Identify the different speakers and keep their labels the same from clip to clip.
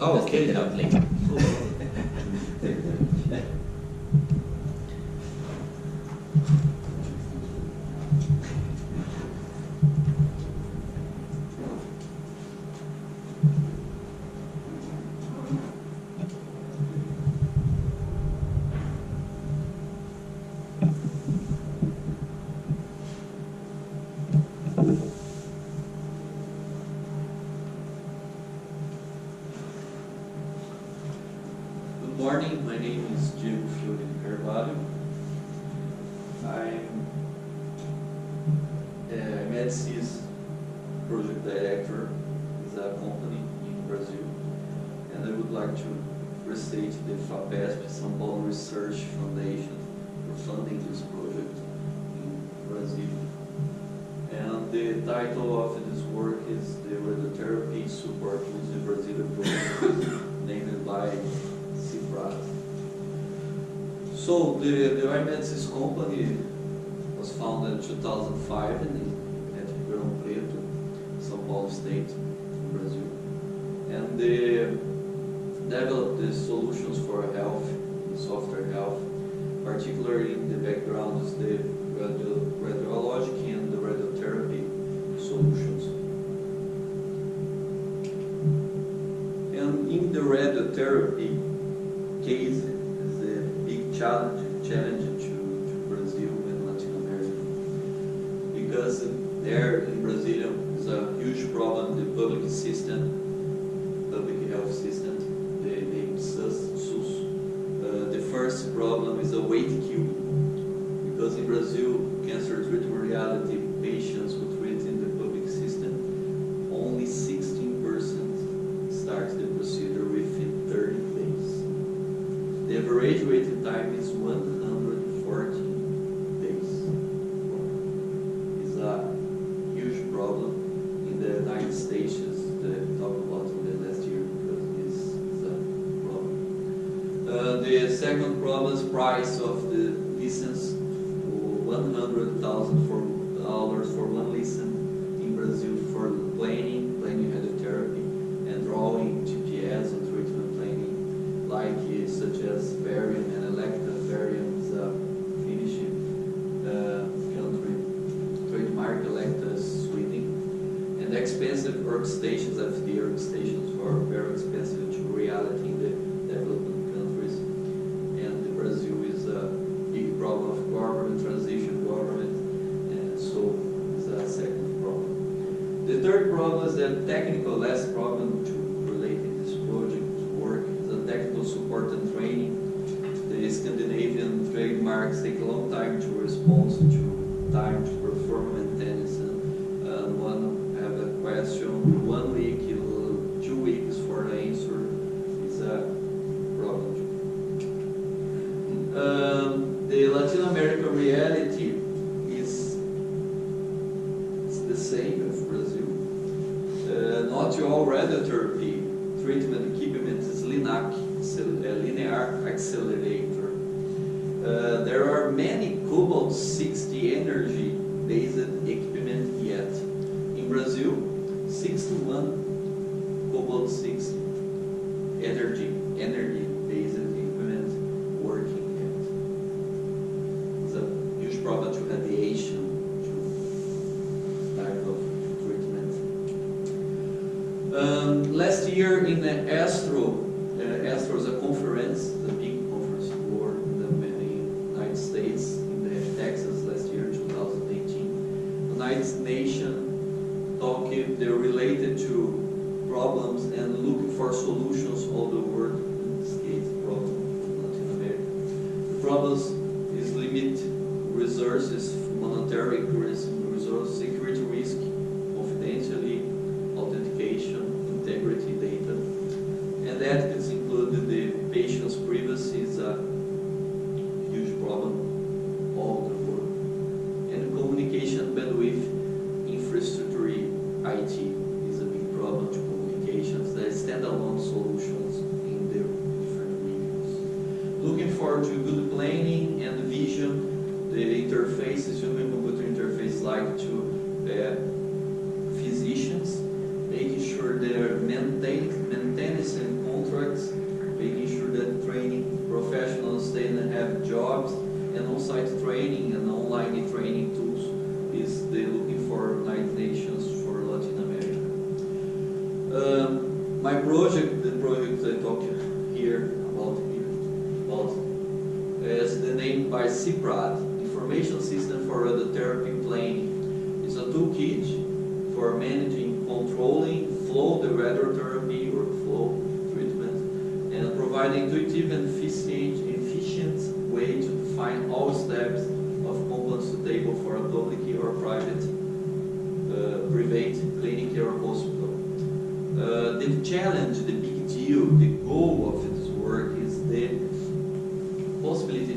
Speaker 1: Oh,
Speaker 2: Just take
Speaker 1: okay.
Speaker 2: it out later.
Speaker 1: Good morning, my name is Fiori. I'm i-medsys project director is a company in Brazil, and I would like to restate the FAPESP São Paulo Research Foundation for funding this project in Brazil. And the title of this work is the Radiotherapy Support with the Brazilian Project, named by SIPRAD. So the i-medsys company was founded in 2005 at Ribeirão Preto, São Paulo State, Brazil, and they developed the solutions for health, software health, particularly in the background is the radiologic and the radiotherapy solutions. And in the radiotherapy case is a big challenge to Brazil and Latin America, because there in Brazil is a huge problem, the public health system, the SUS. The first problem is a wait queue, because in Brazil, cancer treatment reality patients who treat in the public system, only 16% start the procedure within 30 days. The average waiting time is 140 days. It's a huge problem in the United States, the talk about in the last year, because this is a problem. The second problem is price of the license, $100,000 for one listen in Brazil for planning radiotherapy, and drawing GPS and treatment planning, like such as Varian and Electa. Varian is a Finnish country, trademark Electa is Sweden, and expensive workstations, FDA workstations, are very expensive to reality in the developing countries, and Brazil is a big problem of government transition, and so it's a second problem. The third problem is the technical, last problem to relate in this project work is the technical support and training. The Scandinavian trademarks take a long time to respond to time to perform maintenance, and one have a question, 1 week, 2 weeks for the answer is a problem. The Latin American reality is the same as Brazil. Not all radiotherapy treatment equipment is linear accelerator. There are many cobalt-60 energy-based equipment yet. In Brazil, 61 cobalt-60 energy-based equipment working yet. It's a huge problem to radiation, to type of treatment. Last year in the Astro is a conference, the big conference world in the United States, in the Texas last year, 2018. United Nations talk they're related to problems and looking for solutions all the world, in this case problem in Latin America. The problems is limit resources, monetary resource, security risk, confidentiality, authentication, integrity data, and that is included the patient's privacy is a huge problem all the world, and communication bandwidth infrastructure IT is a big problem to communications. There are standalone solutions in the different regions. Looking forward to good planning and vision, the interfaces, human computer interface, like to physicians, making sure their maintenance and My project, the project I talk here about is the name by SIPRAD, Information System for Radiotherapy Planning. It's a toolkit for managing, controlling flow, the radiotherapy or flow treatment, and provide intuitive and efficient way to define all steps of components suitable for a public or private clinic or hospital. The challenge, the big deal, the goal of this work is the possibility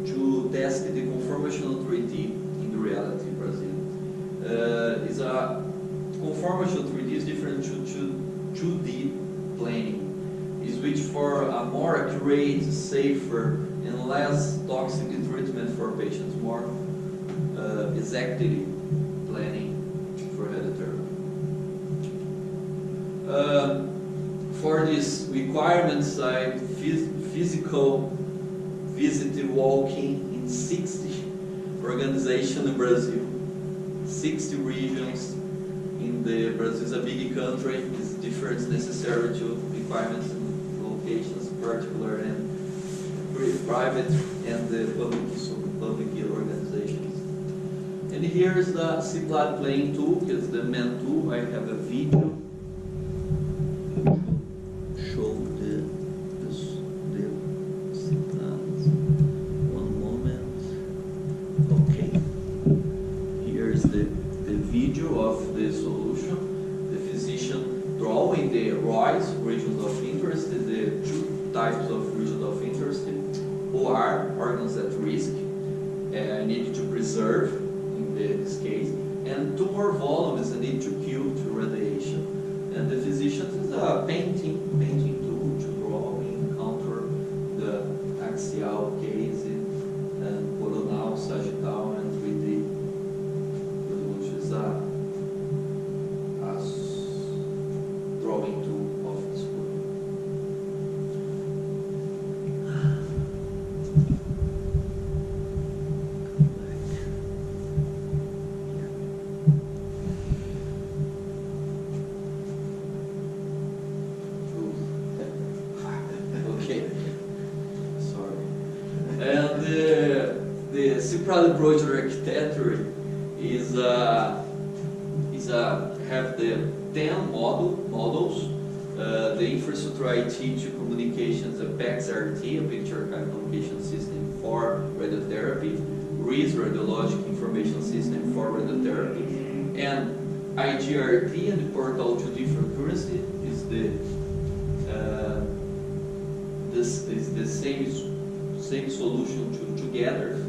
Speaker 1: to test the conformational 3D in the reality in Brazil. Is a conformational 3D is different to 2D planning. Is which for a more accurate, safer, and less toxic treatment for patients, more exactly planning for radiotherapy. For these requirements, I physical visit walking in 60 organizations in Brazil, 60 regions in the Brazil is a big country. It's different necessary to requirements and locations, particular and private and the public organizations. And here is the SIPRAD playing tool, is the main tool. I have a video. Show the SIPRAD. One moment. Okay. Here is the video of the solution. The physician drawing the ROIs, regions of interest, the two types of regions of interest, OR, organs at risk, need to preserve in this case, and tumor volumes that need to kill to radiation. And the physician is a painting tool to draw and counter the axial case and coronal, sagittal, and 3D, which is a drawing tool of this work. The SIPRAD project architecture is have the 10 models, the infrastructure IT to communications, the PAX-RT, a picture archive communication system for radiotherapy, RIS, radiologic information system for radiotherapy, and IGRT and the portal to different currency is the same solution to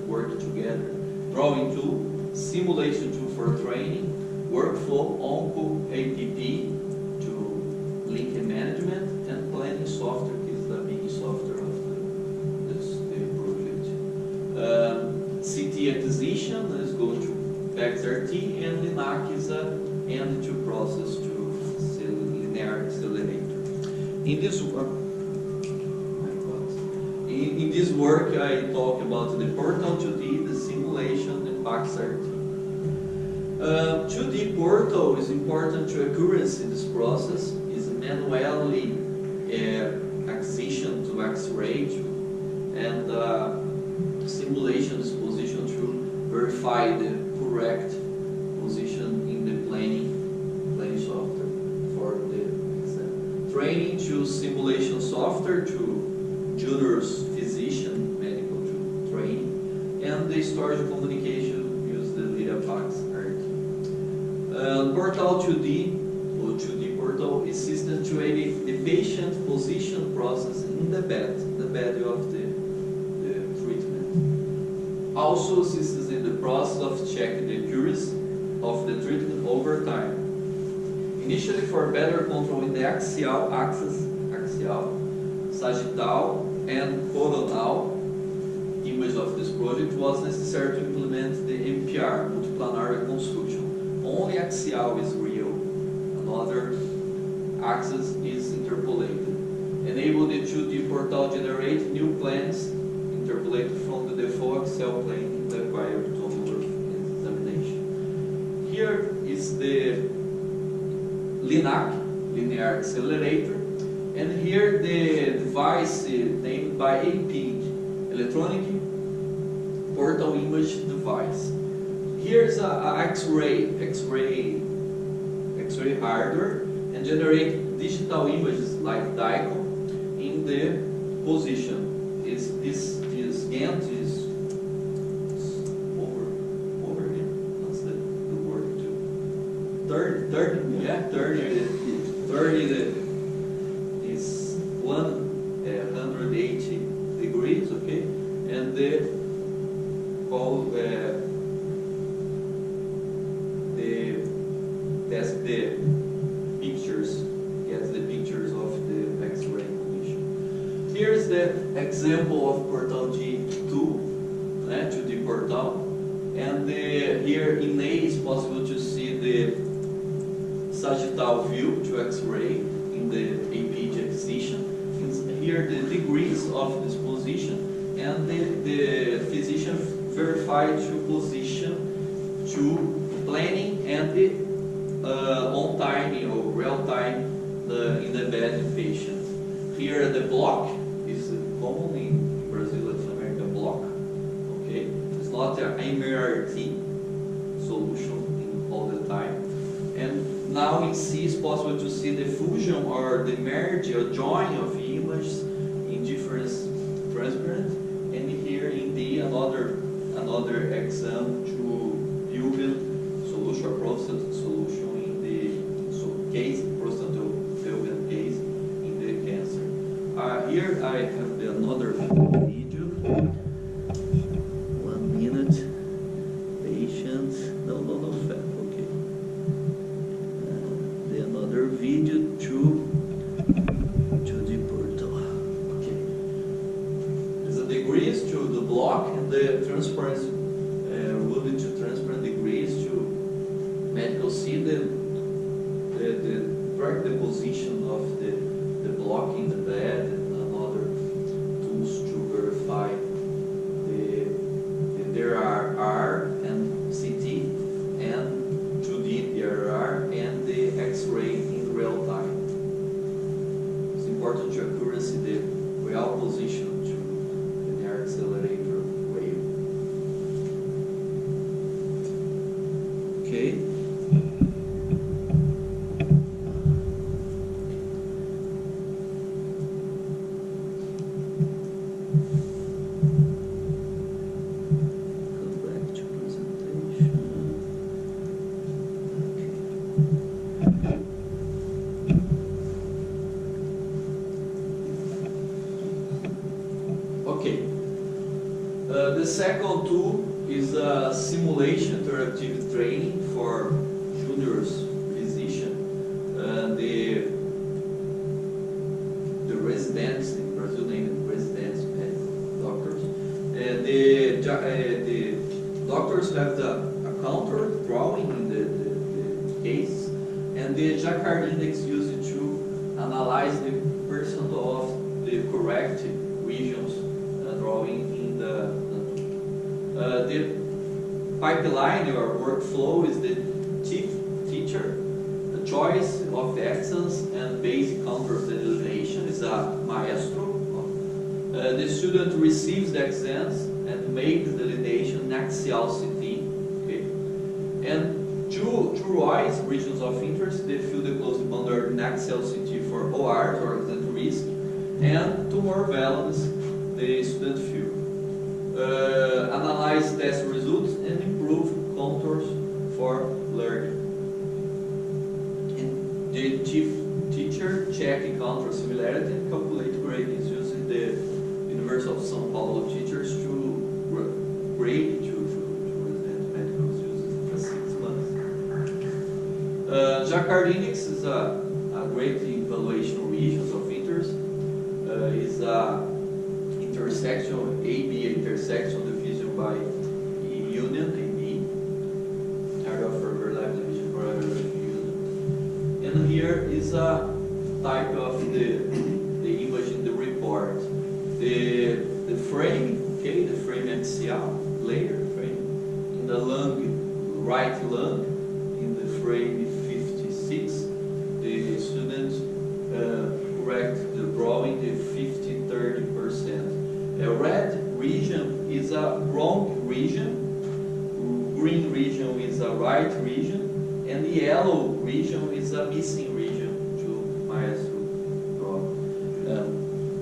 Speaker 1: work together. Drawing tool, simulation tool for training, workflow, OnCo, APP to link and management, and planning software is the big software of the project. CT acquisition is going to PAX-RT, and LINAC is an end-to process to linear accelerator. In this work, I talk about the portal 2D, the simulation, the PAX-RT. 2D portal is important to accuracy in this process, is manually acquisition to X-ray, and simulation is position to verify the correct position in the planning software for the exam. Training to simulation software to juniors, physician, medical training, and the storage communication use the PAX-RT. Portal 2D, or 2D portal, is system to aid the patient position process in the bed of the treatment. Also assists in the process of checking the accuracy of the treatment over time. Initially for better control in the axial axis, sagittal, and coronal image of this project, was necessary to implement the MPR, multiplanar reconstruction. Only axial is real, another axis is interpolated. Enable the 2D portal generate new plans interpolated from the default axial plane in the required tomography examination. Here is the LINAC, linear accelerator, and here the device named by EPIG, electronic portal image device. Here's a X-ray hardware and generate digital images like diagram in the position. This Gantt is over here. What's the word to 30 is 180 degrees, okay, and the pictures, gets the pictures of the X-ray condition. Here's the example of portal G2, 2D portal, and here in A is possible to see the sagittal view to X-ray in the AP excision. Here the degrees of this position, and the physician verified to position to planning and the on time or real time in the bed patient. Here the block is common in Brazil, Latin America block. Okay, it's not an MRT solution all the time. And now in C it's possible to see the fusion or the merge or join of images in different transparent. And here in D another exam to build solution or process solution in the case, prostatovelvian case in the cancer. Here I have another video. 1 minute. Patient. No, fat. Okay. Another video to the portal. Okay. There's a degrees to the block and the transparency. Moving to transparent degrees to medical see the track the position of the block in the bed and another tools to verify there are R and CT and 2D DRR and the X-ray in real time. It's important to accuracy the real position to the accelerator wave. Okay. Come back to presentation. Okay. The second tool is a simulation interactive training for juniors physician. The residents in Brazil named residents medical doctors. The doctors have a counter drawing in the case, and the Jacquard index used to analyze the percent of the correct regions drawing in the pipeline or workflow is the teacher, the choice of accents and basic counter delineation is a maestro. The student receives the accents and make the delineation in axial CT. Okay, and two ROIs, regions of interest, they fill the closed boundary in axial CT for ORs or accent risk, and tumor values the student fill. Analyze test results and improve contours for learning. And the teacher check contour similarity and calculate gradings using the University of São Paulo teachers to grade to resident medicals using for 6 months. Jacquard index is a great evaluation regions of interest. Is a intersection, AB intersection division by union, AB, area of overlap division for area of union. And here is a type of the image in the report. The frame, okay, the frame axial layer frame, in the lung, right lung, in the frame 56, the region is a wrong region, green region is a right region, and the yellow region is a missing region to Maestro draw.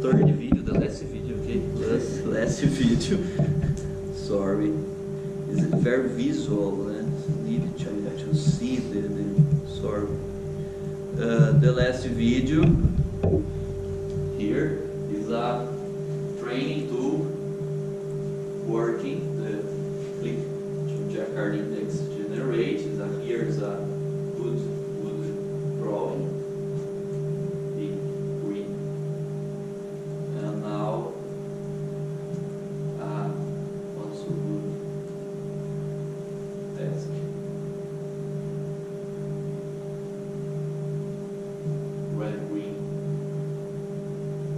Speaker 1: Third video, the last video, okay? Last video. Sorry. Is it very visual? Need to see the sorry. The last video here is a training tool working the click to Jacquard index generate. Here is a good drawing, big green, and now what's so good task. Red, green.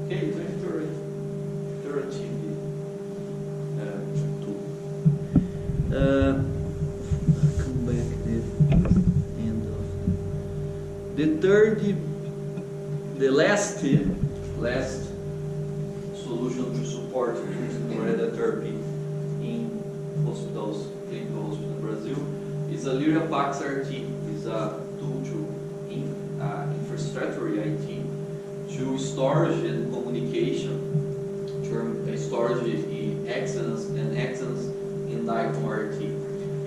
Speaker 1: Okay, iterative tool. Come back the end of the last solution to support radiotherapy in hospitals, clinical hospitals in Brazil is a Lyrapax RT. Is a tool to infrastructure IT to storage and communication, to storage exons and exons in DICOM RT.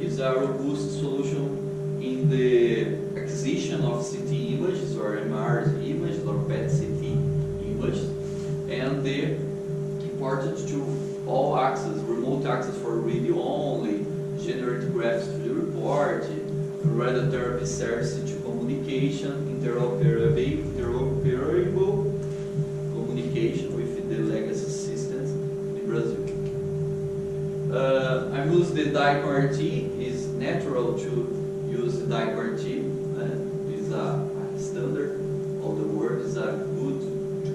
Speaker 1: Is a robust solution in the acquisition of CT images or MR images or PET-CT images, and the important to all access, remote access for video only, generate graphs to the report, radiotherapy service to communication, interoperable communication with the legacy systems in Brazil. I use the DICOM RT. It's natural to use the DICOM RT. It's a standard of the world. It's a good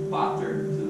Speaker 1: pattern to